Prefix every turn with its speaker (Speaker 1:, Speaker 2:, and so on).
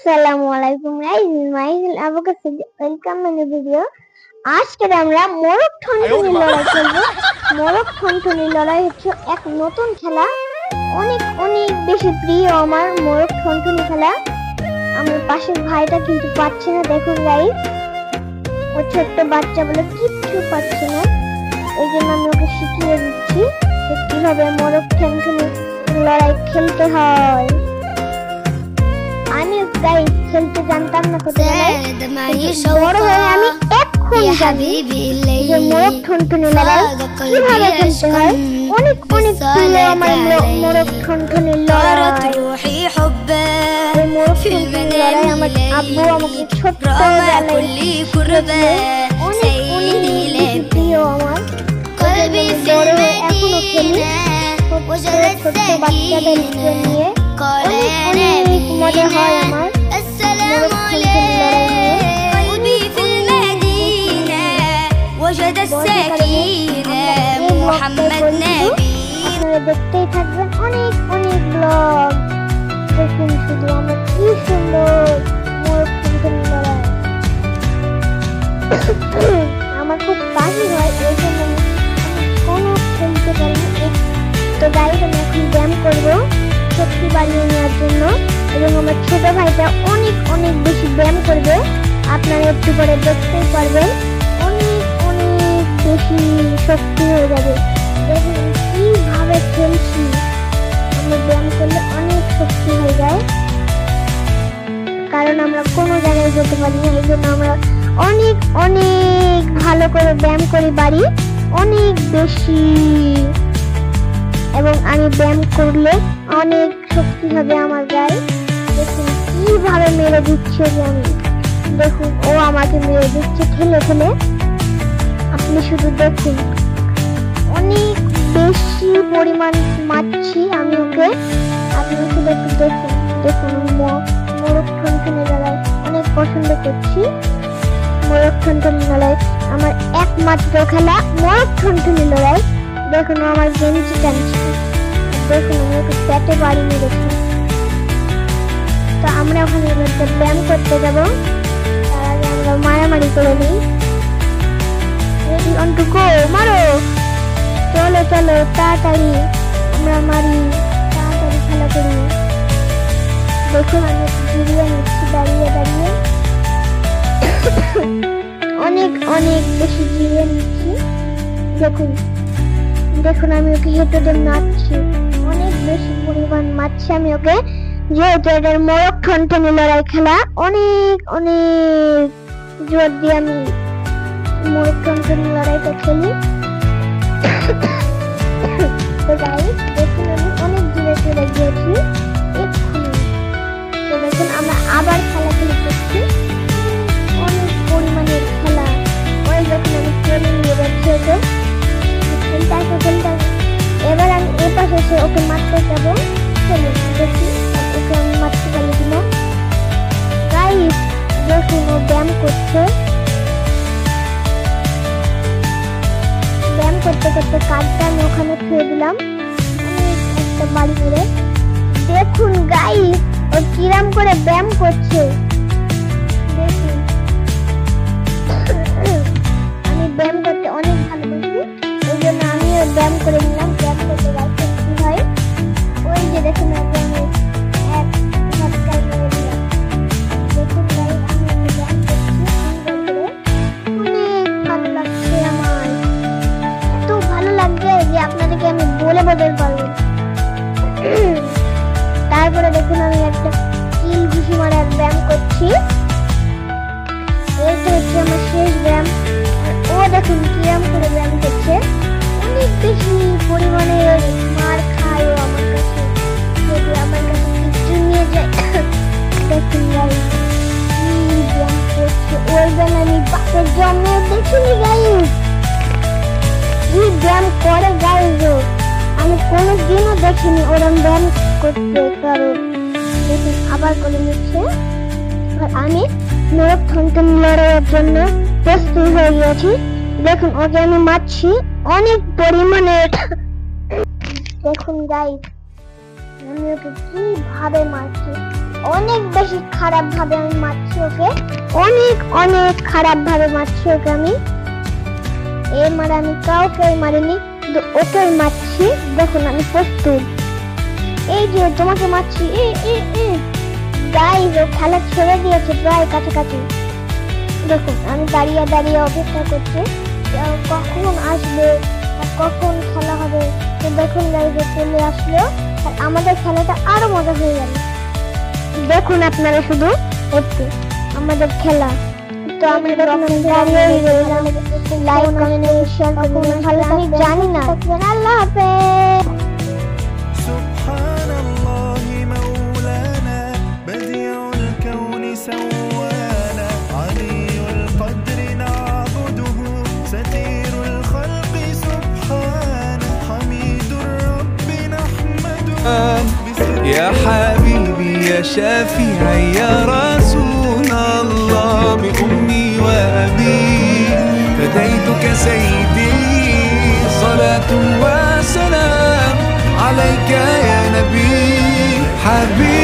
Speaker 1: আসসালামু আলাইকুম guys, Michael Abu Kasim, welcome my new video. আজকে আমরা মোরগ ঠনঠনি লড়াই খেলবো। মোরগ ঠনঠনি লড়াই হচ্ছে এক নতুন খেলা, অনেক অনেক বেশি প্রিয় আমার মোরগ ঠনঠনি খেলা। আমার পাশের ভাইটা কিন্তু পাচ্ছে না, দেখুন গাইস, ও ছোট্ট বাচ্চা বলে কিচ্ছু পাচ্ছে না। এই জন্য আমি ওকে শিখিয়ে দিচ্ছি যে কিভাবে মোরগ ঠনঠনি লড়াই খেলতে হয়। আমি গাইস খেলতে জানতাম না ছোটবেলায়, বড় হয়ে আমি এখন জানি যে মোরগ ঠনঠনি লড়াই কিভাবে খেলতে হয়। অনেক অনেক প্রিয় আমার মোরগ ঠনঠনি লড়াই। এই মোরগ ঠনঠনি লড়াই আমার আব্বু আমাকে ছোট্টবেলায় অনেক অনেক বেশি প্রিয় আমার। বড় হয়ে এখনো খেলি ছোট্ট বাচ্চাদেরকে নিয়ে, অনেক অনেক মজা হয় আমার মোরগ ঠনঠনি লড়াই নিয়ে। আপনারা দেখতেই থাকবেন অনেক অনেক ব্লগ। দেখুন শুধু আমরা কি সুন্দর মোরগ ঠনঠনি লড়াই। আমার খুব বাহির হয়, এই জন্য আমি কোনো খেলতে পারি। তো গাইস আমি এখন ব্যায়াম করবো শক্তি বাড়িয়ে নেওয়ার জন্য, এবং আমার ছোট ভাইটা অনেক অনেক বেশি ব্যায়াম করবে। আপনারা একটু পরে দেখতেই পারবেন, অনেক অনেক বেশি শক্তি হয়ে যাবে। দেখুন কিভাবে খেলছি, আমরা ব্যায়াম করলে অনেক শক্তি হয়ে যায়, কারণ আমরা কোনো জায়গায় যেতে পারি না। এই জন্য আমরা অনেক অনেক ভালো করে ব্যায়াম করি বাড়ি, অনেক বেশি। এবং আমি ব্যায়াম করলে অনেক শক্তি হবে আমার গায়ে। দেখুন কিভাবে মেরে দিচ্ছে যে আমি, দেখুন ও আমাকে মেরে দিচ্ছে ঠেলে ঠেলে। আপনি শুধু দেখুন, অনেক বেশি পরিমাণ মারছি আমি ওকে। আপনি শুধু একটু দেখুন, দেখুন মোরগ ঠনঠনি লড়াই অনেক পছন্দ করছি। মোরগ ঠনঠনি লড়াই আমার একমাত্র খেলা, মোরগ ঠনঠনি লড়াই। দেখুন আমার গেঞ্জি টানছে, দেখুন আমি ওকে পেটে বাড়ি মেরেছি। তো আমরা ওখানে ব্যায়াম করতে যাবো, তার আগে আমরা মারামারি করে নিই। রেডি অন টু গো, মারো, চলো চলো তাড়াতাড়ি আমরা মারি, তাড়াতাড়ি খেলা করি। দেখুন আমি জিরিয়ে নিচ্ছি দাঁড়িয়ে দাঁড়িয়ে, অনেক অনেক বেশি জিরিয়ে নিচ্ছি। দেখুন দেখুন আমি ওকে হেঁটে মারছি, অনেক বেশি পরিমাণ মারছি আমি ওকে, যেহেতু এটার মোরগ ঠনঠনি লড়াই খেলা। অনেক অনেক জোর দিয়ে আমি মোরগ ঠনঠনি লড়াইটা খেলি। তো গাইস দেখুন আমি অনেক দূরে চলে গিয়েছি এক্ষুনি। তো দেখুন আমরা আবার খেলা করছি, অনেক পরিমাণের খেলা। ওই দেখুন আমি ট্রেনে নিয়ে যাচ্ছি ওকে, এবার আমি এ পাশে এসে ওকে মারতে যাবো। চলুন দেখি ওকে আমি মারতে পারি কিনা। গাইস দেখুন ও ব্যায়াম করছে, ব্যায়াম করতে করতে কাঠটা আমি ওখানে ছুঁয়ে দিলাম একটা বাড়ি করে। দেখুন গাইস ও কিরাম করে ব্যায়াম করছে, দেখুন। আমি ব্যায়াম করতে অনেক ভালোবাসি, এই জন্য আমিও ব্যায়াম করে নিলাম। ব্যায়াম করতে গাইছে কি হয়, ওই যে দেখুন আগে আমি এক ঝটকায় মেরে দিলাম। দেখুন গাইস আমি ব্যায়াম করছি সুন্দর করে, অনেক ভালো লাগছে আমার, এত ভালো লাগছে যে আপনাদেরকে আমি বলে বোঝাতে পারবো। তারপরে দেখুন আমি একটা কিল ঘুষি মারার ব্যায়াম করছি, এইটা হচ্ছে আমার শেষ ব্যায়াম। আর ও দেখুন কিরম করে ব্যায়াম করছে, অনেক বেশি পরিমাণে মার খায় ও আমার কাছে, যদি আমার কাছে কিছু নিয়ে যায়। দেখুন গাইস কি ব্যায়াম করছে, ওই ব্যায়াম আমি বাপের জন্মে দেখিনি গাইস, কি ব্যায়াম করে গাইস ও, আমি কোনোদিনও দেখিনি ওরম ব্যায়াম করতে। কারণ দেখুন আবার করে নিচ্ছে। আর আমি মোরগ ঠনঠনি লড়াইয়ের জন্য প্রস্তুত হয়ে গিয়েছি। দেখুন ওকে আমি মারছি অনেক পরিমাণে। দেখুন গাইস আমি ওকে কিভাবে মারছি, অনেক বেশি খারাপ ভাবে আমি মারছি ওকে, অনেক অনেক খারাপ ভাবে মারছি ওকে আমি। এই মারা আমি কাউকে মারিনি, কিন্তু ওকে মারছি। দেখুন আমি প্রস্তুত, এই যে তোমাকে মারছি। গাইস ও খেলা ছেড়ে দিয়েছে প্রায় কাছাকাছি। দেখুন আমি দাঁড়িয়ে দাঁড়িয়ে অপেক্ষা করছি কখন আসবে আর কখন খেলা হবে। তো দেখুন গাইস চলে আসলো, আর আমাদের খেলাটা আরো মজা হয়ে গেল। দেখুন আপনারা শুধু একটু আমাদের খেলা। তো আমি দাঁড়িয়েই রইলাম, লাইক কমেন্ট শেয়ার করুন, ভালো আমি জানি না। আল্লাহ হাফেজ।
Speaker 2: سوانا علي القدر نعبده ستير الخلق سبحانه حميد الرب نحمده يا حبيبي يا شافعي يا رسول الله بأمي وأبي فديتك سيدي صلاة وسلام عليك يا نبي حبيبي